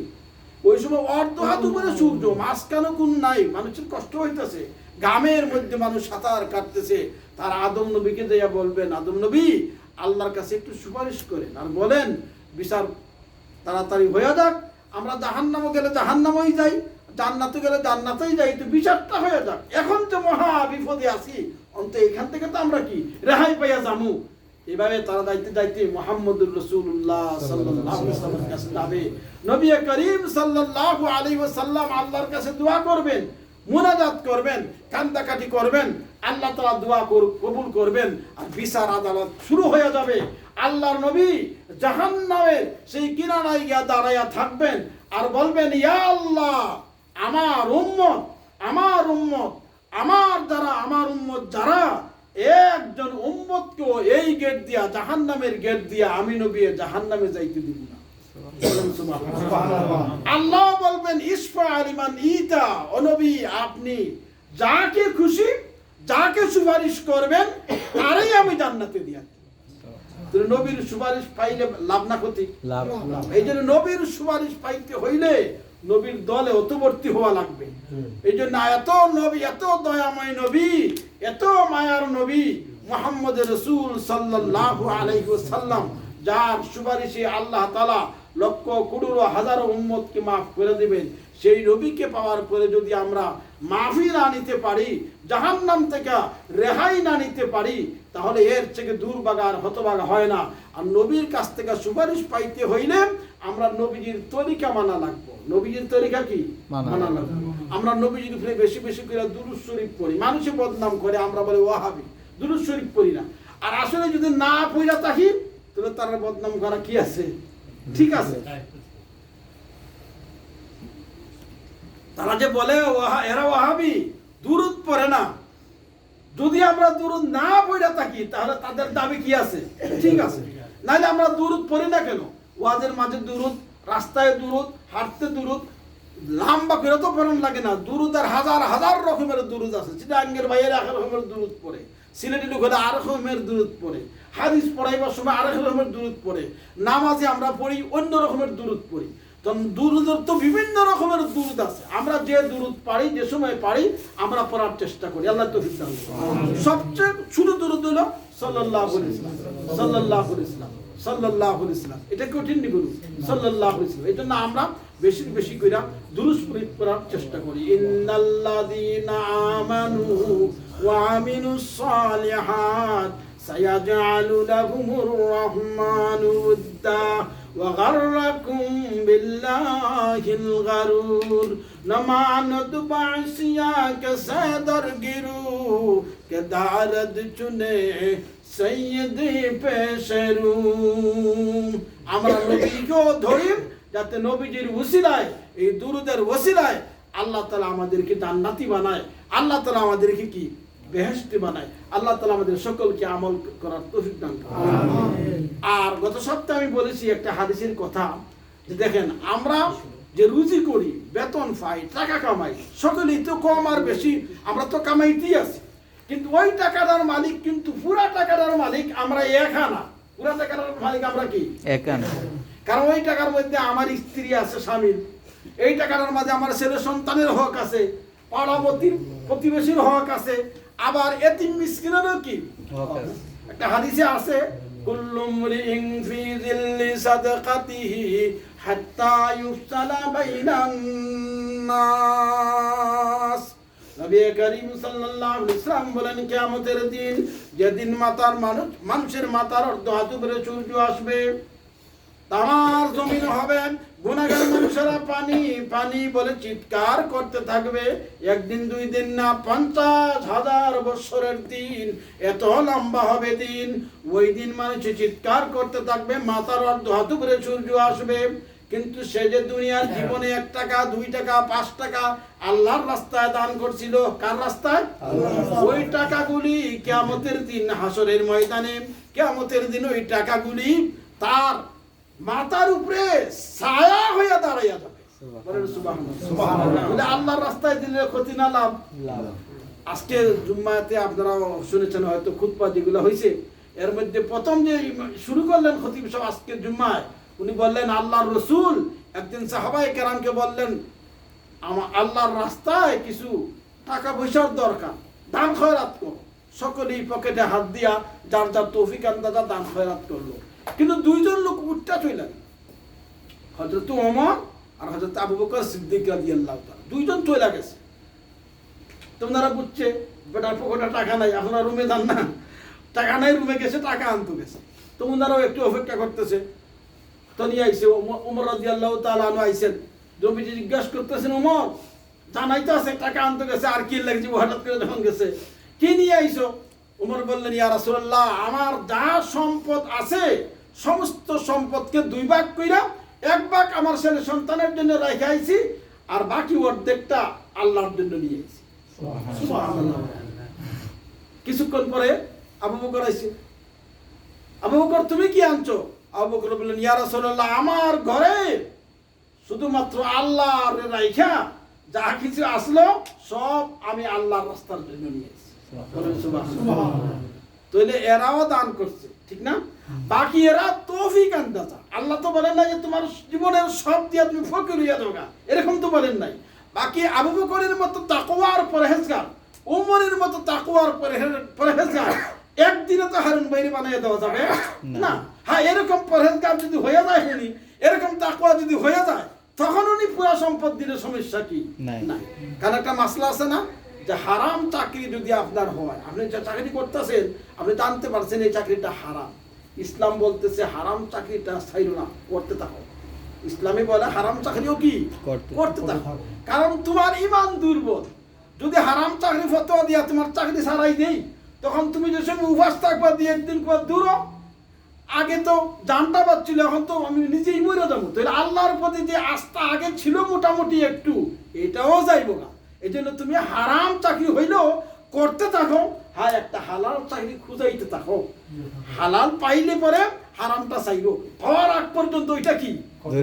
ওই সময় অর্ধ হাত উপরে সূর্য, মাঝখানে কোন নাই, মানুষের কষ্ট হইতেছে, গ্রামের মধ্যে মানুষ সাঁতার কাটতেছে। তার আদম নবীকে দেয়া বলবেন, আদম নবী আল্লাহর কাছে একটু সুপারিশ করেন আর বলেন বিচার তাড়াতাড়ি হয়ে যাক, আমরা জাহান্নামে গেলে জাহান্নামেই যাই, জান্নাতে গেলে জান্নাতেই যাই, তো বিচারটা হয়ে যাক। এখন তো মহা বিপদে আছি, অন্ত এখান থেকে তো আমরা কি রেহাই পাইয়া জামু। এভাবে তারা যাইতে যাইতে মুহাম্মদুর রাসূলুল্লাহ সাল্লাল্লাহু আলাইহি ওয়াসাল্লামের কাছে যাবে। নবী করিম সাল্লাল্লাহু আলাইহি ওয়াসাল্লাম আল্লাহর কাছে দোয়া করবেন, মুনাজাত করবেন, কান্দাকাটি করবেন, আল্লাহ তাআলা দোয়া কবুল করবেন, আর বিচার আদালত শুরু হয়ে যাবে। আল্লাহর নবী জাহান্নামের সেই কিনারায় গিয়া দাঁড়াইয়া থাকবেন আর বলবেন, ইয়া আল্লাহ, আমার উম্মত আমার উম্মত যারা একজন উম্মতকেও এই গেট দিয়া, জাহান্নামের গেট দিয়া আমি নবী জাহান্নামে যাইতে দিব না। আল্লাহ বলবেন, ইসফা আলিমান ইতা, ও নবী আপনি যাকে খুশি যাকে সুপারিশ করবেন তারই আমি জান্নাতে দিয়া। নবীর সুপারিশ পাইলে লাভ না ক্ষতি? লাভ। এই জন্য নবীর সুপারিশ পাইতে হইলে নবীর দলে অতবর্তী হওয়া লাগবে। এই জন্য এত নবী, এত দয়াময় নবী, এত মায়ার নবী মুহাম্মদ রাসূল সাল্লাল্লাহু আলাইহি ওয়াসাল্লাম, যার সুপারিশে আল্লাহ তাআলা লক্ষ কোটি হাজার উম্মতকে মাফ করে দিবেন। সেই নবীকে পাওয়ার পরে যদি আমরা মাফি না নিতে পারি, জাহান্নাম থেকে রেহাই না নিতে পারি, তাহলে এর থেকে দুর্ভাগা আর হতভাগা হয় না। আর নবীর কাছ থেকে সুপারিশ পাইতে হইলে আমরা নবীজির তরিকা মানা লাগবে। নবীজির তরিকা কি মানা লাগবে। আমরা নবীজির উপরে বেশি বেশি করে দুরূদ শরীফ পড়ি, মানুষে বদনাম করে, আমরা বলে ওয়াহাবি, দুরূদ শরীফ পড়ি না। আর আসলে যদি না পড়া থাকি তাহলে তার বদনাম করা কি আছে? ঠিক আছে। তারা যে বলে এরা ওয়াহাবি, দুরূদ পড়ে না, যদি আমরা দুরূদ না পড়া থাকি তাহলে তাদের দাবি কি আছে? ঠিক আছে। নাহলে আমরা দুরূদ পড়ি না কেন? ওয়াজের মাঝে দুরূদ, রাস্তায় দুরূদ, হাঁটতে দুরূদ, লম্বা করে তো পড়ান লাগে না। দুরূদ আর হাজার হাজার রকমের দুরূদ আছে। চিটাঙ্গের বাইরে এক রকমের দুরূদ পড়ে, সিলেটি লোক হলে আরেক রকমের দুরূদ পড়ে, হাদিস পড়াইবার সময় আরেক রকমের দুরূদ পড়ে, নামাজে আমরা পড়ি অন্য রকমের দুরূদ পড়ি। তখন দুরূদের তো বিভিন্ন রকমের দুরূদ আছে। আমরা যে দুরূদ পারি, যে সময় পারি আমরা পড়ার চেষ্টা করি। আল্লাহ তৌফিক দান করুন। সবচেয়ে ছোট দুরূদ হলো সাল্লাল্লাহু আলাইহি ওয়াসাল্লাম, সাল্লাল্লাহু আলাইহি ওয়াসাল্লাম, সাল্লাল্লাহু আলাইহি ওয়াসাল্লাম। এটা কঠিন নি বলুন, সাল্লাল্লাহু আলাইহি ওয়াসাল্লাম। এই জন্য আমরা বেশি বেশি করে দুরূদ শরীফ পড়ার চেষ্টা করি। ইন্নাল্লাযীনা আমানু ওয়া আমিলুস সালিহাত সায়াজআলু লাহুমুর রাহমানু উদ্দা ওয়া গাররাকুম বিল্লাহিল গারুর নমানত বাসিয়া কে সাদর গিরু কে দারদ চুনে সৈয়দ পেশরু। আমরা নবীকে ধরি যাতে নবীজির ওসিলায়, এই দুরূদের ওসিলায় আল্লাহ তাআলা আমাদেরকে জান্নাতি বানায়, আল্লাহ তাআলা আমাদেরকে কি বেহেশতি বানায়। আল্লাহ তাআলা আমাদের সকলকে আমল করার তৌফিক দান করুন। আর গত সপ্তাহে আমি বলেছি একটা হাদিসের কথা, যে দেখেন আমরা যে রুজি করি, বেতন পাই, টাকা কামাই, সকলেই তো কম আর বেশি আমরা তো কামাইতেই আছি, কিন্তু ওই টাকাটার মালিক কিন্তু পুরা টাকাটার মালিক আমরা একা না। পুরা টাকাটার মালিক আমরা কি একা না। কারণ ওই টাকার মধ্যে আমার স্ত্রী আছে শামিল, এই টাকাটার মাঝে আমার ছেলে সন্তানের হক আছে, পাড়াবতীর প্রতিবেশীর হক আছে, আবার এতিম মিসকিনেরও কি হক আছে। একটা হাদিসে আছে, কুল্লু মুরিইন ফি যিল্লি সাদাকাতিহি হাত্তা ইউফসালা বাইনান নাস। নবী করিম সাল্লাল্লাহু আলাইহি ওয়াসাল্লাম বলেন, কিয়ামতের দিন, যেদিন মানুষের মাথার অর্ধ হাত উপরে সূর্য আসবে, তামার জমিন হবে, গুনাহগার মানুষেরা পানি পানি বলে চিৎকার করতে থাকবে। একদিন দুই দিন না, 50,000 বছরের দিন, এত লম্বা হবে দিন। ওই দিন মানুষ চিৎকার করতে থাকবে, মাথার অর্ধ হাত উপরে সূর্য আসবে। কিন্তু সে যে দুনিয়ার জীবনে 1 টাকা 2 টাকা 5 টাকা আল্লাহর রাস্তায় দান করছিল, কার রাস্তায়? ওই টাকাগুলি কিয়ামতের দিন হাসরের ময়দানে, কিয়ামতের দিন ওই টাকাগুলি তার মাথার উপরে ছায়া হইয়া দাঁড়াইয়া যাবে। বলেন সুবহানাল্লাহ। আল্লাহর রাস্তায় দিলে ক্ষতি না লাভ? আজকে জুম্মাতে আপনারা শুনেছেন হয়তো খুতবা যেগুলো হয়েছে, এর মধ্যে প্রথম যে শুরু করলেন খতিব সাহেব আজকে জুম্মায়, উনি বললেন আল্লাহর রসুল একদিন সাহাবায়ে কেরামকে বললেন আমার আল্লাহর রাস্তায় কিছু টাকা পয়সার দরকার, দান খয়রাত করো। সকলেই পকেটে হাত দিয়া যার যার তৌফিক আন্দাজা দান খয়রাত করলো। কিন্তু দুইজন লোক উঠটা চলে গেল, হযরত ওমর আর হযরত আবু বকর সিদ্দিক রাদিয়াল্লাহু তাআলা, দুইজন চলে গেছে। তোমরা বুঝছে বেটার পকেটে টাকা নাই, আপনারা রুমে যান না, টাকা নাই, রুমে গেছে টাকা আনতে গেছে। তো ওনারাও একটু অপেক্ষা করতেছে। তো নিয়ে আইসে ওমর রাদিয়াল্লাহু তাআলা আনহু আইসেন, জমিটি জিজ্ঞাসা করতেছেন ওমর জানাই তো আছে টাকা আনতে গেছে, আর কি লাগছে হঠাৎ করে যখন গেছে, কি নিয়ে আইসো? ওমর বললেন ইয়া রাসূলুল্লাহ, আমার যা সম্পদ আছে সমস্ত সম্পদকে দুই ভাগ কইরা এক ভাগ আমার ছেলে সন্তানের জন্য রেখে আইছি, আর বাকি অর্ধেকটা আল্লাহর জন্য নিয়ে আইছি। সুবহানাল্লাহ। কিছুক্ষণ পরে আবু বকর আইছে। আবু বকর তুমি কি আনছো? আবু বকর বললেন ইয়া রাসূলুল্লাহ, আমার ঘরে শুধুমাত্র আল্লাহর রাইখা যা কিছু আসলো সব আমি আল্লাহর রাস্তার জন্য নিয়ে এসেছি। তাহলে এরাও দান করছে, ঠিক না? বাকি এরা তৌফিক আন্দাজা। আল্লাহ তো বলেন না যে তোমার জীবনের সব দিয়ে তুমি ফকির হইয়া যাওগা, এরকম তো বলেন নাই। বাকি আবু বকরের মতো তাকওয়া আর পরহেজগার, ওমরের মতো তাকওয়া আর পরহেজগার একদিনে তো হারুন বাইরে বানিয়ে দেওয়া যাবে না। হ্যাঁ, এরকম পরহেজগার যদি হয়ে যায়, এরকম তাকওয়া যদি হয়ে যায়, তখন উনি পুরো সম্পদ দিলে সমস্যা কি নাই। কারণ একটা মাসলা আছে না, যে হারাম চাকরি যদি আপনার হয়, আপনি যে চাকরি করতেছেন আপনি জানতে পারছেন এই চাকরিটা হারাম, ইসলাম বলতেছে হারাম চাকরিটা ছাইরো না, করতে থাকো। ইসলামে বলে হারাম চাকরিও কি করতে থাকো, কারণ তোমার ঈমান দুর্বল। যদি হারাম চাকরি ফতোয়া দিয়া তোমার চাকরি ছাড়াই দেই, তখন তুমি যে সময় উপাস থাকবা দিয়ে একদিন পর দূর, আগে তো জানটা পাচ্ছিল, এখন তো আমি নিজেই মরে যাবো। তাহলে আল্লাহর প্রতি যে আস্থা আগে ছিল মোটামুটি একটু, এটাও যাইব না। এই জন্য তুমি হারাম চাকরি হইলেও করতে থাকো, হ্যাঁ একটা হালাল চাকরি খুঁজাইতে থাকো। হালাল পাইলে পরে হারামটা চাইবো, পাওয়ার আগ পর্যন্ত ওইটা কি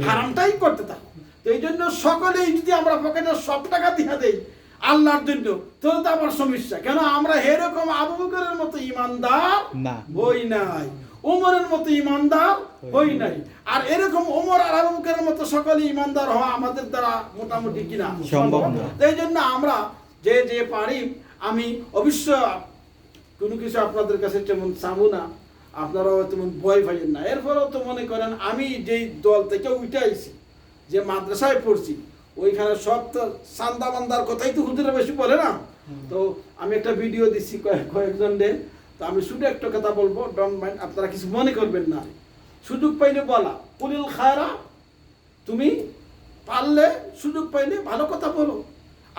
হারামটাই করতে থাকো। তো এই জন্য সকলেই যদি আমরা পকেটে সব টাকা দিয়া দেই আল্লাহর জন্য, তাহলে তো আবার সমস্যা। কেন আমরা এরকম আবু বকরের মতো ইমানদার হই নাই, ওমরের মতো ইমানদার হই নাই। আর এরকম ওমর আর আবু বকরের মতো সকলে ইমানদার হওয়া আমাদের দ্বারা মোটামুটি কিনা সম্ভব না। এই জন্য আমরা যে যে পারি, আমি অবশ্য কোনো কিছু আপনাদের কাছে যেমন চাবো না, আপনারাও তেমন ভয় পাইয়েন না। এরপরেও তো মনে করেন আমি যেই দল থেকে উঠে আইছি, যে মাদ্রাসায় পড়ছি, ওইখানে সব তো চান্দা বান্দার কথাই তো হুজুরা বেশি বলে না। তো আমি একটা ভিডিও দিচ্ছি কয়েকজন ডেন, তো আমি শুধু একটা কথা বলবো, ডোন্ট মাইন্ড, আপনারা কিছু মনে করবেন না। সুযোগ পাইলে বলা, কুলিল খায়রা, তুমি পারলে সুযোগ পাইলে ভালো কথা বলো।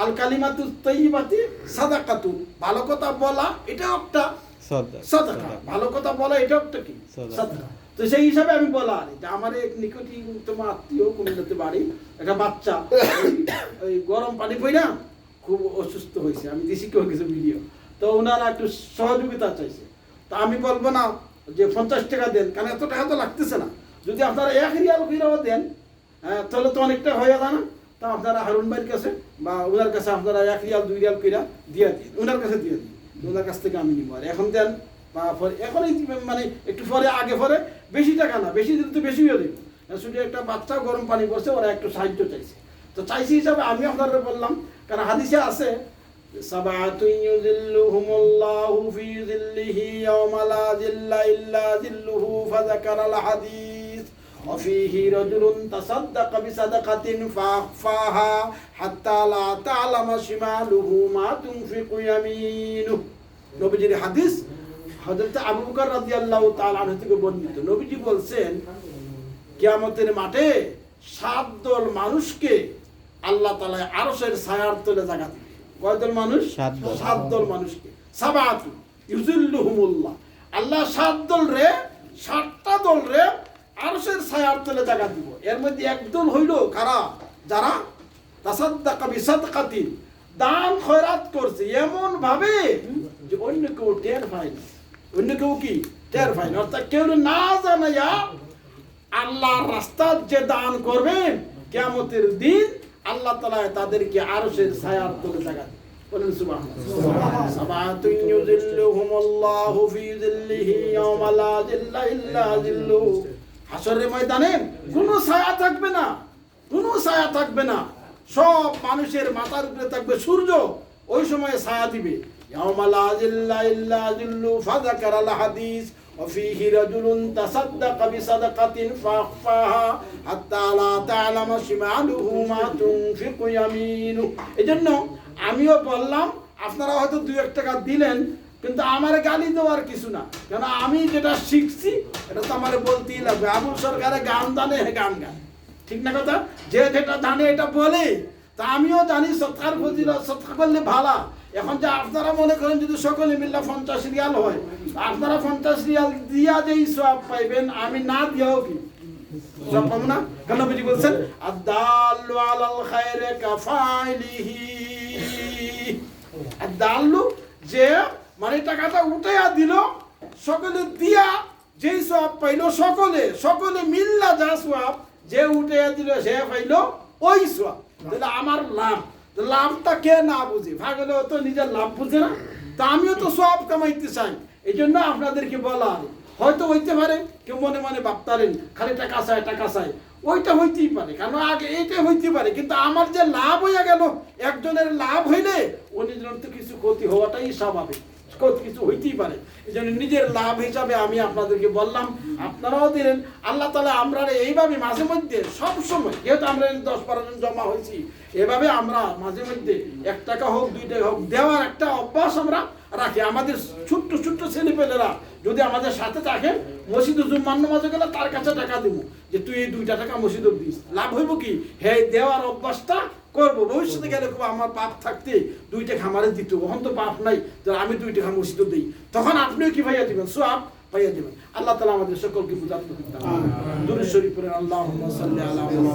আল কালিমাতু তাইয়্যিবাতু সাদাকাতুন, ভালো কথা বলা এটা একটা সাদাকা, ভালো কথা বলা এটা একটা কি সাদাকা। তো সেই হিসাবে আমি বলা যে আমার এক নিকটই তোমার আত্মীয় কুমিল্লাতে বাড়ি, একটা বাচ্চা ওই গরম পানি পইরা খুব অসুস্থ হয়েছে, আমি দিছি কেউ কিছু ভিডিও। তো ওনারা একটু সহযোগিতা চাইছে। তা আমি বলবো না যে 50 টাকা দেন, কারণ এত টাকা তো লাগতেছে না। যদি আপনারা 1 রিয়াল কইরাও দেন, তাহলে তো অনেকটা হয়ে যায় না। তা আপনারা হারুন ভাইয়ের কাছে বা ওনার কাছে আপনারা 1 রিয়াল 2 রিয়াল কইরা দিয়ে দিন, ওনার কাছে দিয়ে দিন, ওনার কাছ থেকে আমি নিব। আর এখন দেন বা এখনই মানে একটু পরে আগে পরে বেশি টাকা না, বেশি দিলে তো বেশি হয়ে দেব। শুধু একটা বাচ্চা গরম পানি পড়ছে, ওরা একটু সাহায্য চাইছে, তো চাইছি হিসাবে আমি আপনাদের বললাম। কারণ হাদিসে আছে সাবাতুন ইউযিল্লুহুমুল্লাহু ফি যিল্লিহি ইয়াওমা লা যিল্লা ইল্লা যিল্লুহু ফাযাকারাল হাদিস ওয়া ফীহি রাজুলুন তাসাদদাকা বিসাদাকাতিন ফাআখফাহা হাত্তা লা তা'লামা শিমালুহু মা তুনফিকু ইয়ামিনুহু। নবীজির হাদিস, হযরত আবু বকর রাদিয়াল্লাহু তাআলা আনহু থেকে বর্ণিত। নবীজি বলছেন কিয়ামতের মাঠে 7 দল মানুষকে আল্লাহ তাআলা আরশের ছায়ার তলে জায়গা দিবে। কয় দল মানুষ? 7 দল মানুষকে। সাবাতু ইউযিল্লুহুমুল্লাহ, আল্লাহ 7 দল রে, 7টা দল রে আরশের ছায়ার তলে জায়গা দিব। এর মধ্যে এক দল হইল কারা? যারা তাসাদদাকা বিসাদকাতিন, দান খয়রাত করছে এমন ভাবে যে অন্য কেউ টের পায় না, অন্য কেউ কি টের পায় না। অর্থাৎ কেউ না জানাইয়া আল্লাহর রাস্তায় যে দান করবেন, কিয়ামতের দিন আল্লাহ তাআলা তাদেরকে আরশের ছায়ার তলে জায়গা দিবেন। বলেন সুবহানাল্লাহ। সাবাতুন ইউযিল্লুহুমুল্লাহু ফি যিল্লিহি ইয়াওমা লা যিল্লা ইল্লা যিল্লুহু। হাসরের ময়দানে কোনো ছায়া থাকবে না, কোনো ছায়া থাকবে না, সব মানুষের মাথার উপরে থাকবে সূর্য, ওই সময় ছায়া দিবে। ইয়াওমা লা যিল্লা ইল্লা যিল্লুহু ফাযাকারাল হাদিস وفيه رجل تصدق بصدقة فأخفاها حتى لا تعلم شماله ما تنفق يمينه। এজন্য আমিও বললাম, আপনারা হয়তো 2-1 টাকা দিলেন, কিন্তু আমার গালি দেওয়ার কিছু না, কারণ আমি যেটা শিখছি এটা তো আমার বলতেই লাগবে। আবুল সরকারে গান জানে, গান গায়, ঠিক না কথা? যে যেটা জানে এটা বলে, তা আমিও জানি সৎকার ফজিলত, সৎকার করলে ভালো। এখন যে আপনারা মনে করেন যদি সকলে মিল্লা 50 রিয়াল হয়, আপনারা 50 রিয়াল দিয়া যেই সওয়াব পাইবেন, আমি না দিয়াও কি সওয়াব পাবো না? কেন বুঝি বলছেন আদাল্লু আলাল খায়রি কাফাইলিহি। আদাল্লু যে মানে টাকাটা উঠাইয়া দিল, সকলে দিয়া যেই সওয়াব পাইলো, সকলে মিল্লা যা সওয়াব যে উঠাইয়া দিল সে পাইলো ওই সওয়াব। তাহলে আমার লাভটা কে না বুঝে, ভাগলেও তো নিজের লাভ বুঝে না। তা আমিও তো সব কামাইতে চাই, এই জন্য আপনাদেরকে বলা। হয়তো হইতে পারে কেউ মনে মনে ভাবতারেন খালি টাকা চাই, ওইটা হইতেই পারে, কারণ আগে এইটা হইতে পারে, কিন্তু আমার যে লাভ হইয়া গেল, একজনের লাভ হইলে অন্যজনের তো কিছু ক্ষতি হওয়াটাই স্বাভাবিক, কিছু হইতেই পারে। এই জন্য নিজের লাভ হিসাবে আমি আপনাদেরকে বললাম, আপনারাও দিলেন। আল্লাহ তাআলা আমরা এইভাবে মাঝে মধ্যে সব সময়, যেহেতু আমরা 10-12 জন জমা হয়েছি, এভাবে আমরা মাঝে মধ্যে 1 টাকা হোক 2 টাকা হোক দেওয়ার একটা অভ্যাস আমরা রাখি। আমাদের ছোট্ট ছোট্ট ছেলেপেলেরা যদি আমাদের সাথে থাকে, মসজিদে জুম্মার নামাজে গেলে তার কাছে টাকা দিব, যে তুই এই 2 টাকা মসজিদে দিস, লাভ হইব কি? হ্যাঁ, দেওয়ার অভ্যাসটা করবো। ভবিষ্যতে গেলে আমার বাপ থাকতে 2 টাকা আমারে দিত, ওখান তো বাপ নাই, তো আমি 2 টাকা মসজিদে দিই, তখন আপনিও কি ভাইয়া দিবেন? সওয়াব পাইয়া দিবেন। আল্লাহ তাআলা আমাদের সকলকে বুঝাতে দিন। দুরূদ শরীফ পড়েন, আল্লাহুম্মা সাল্লি আলা মুহাম্মাদ।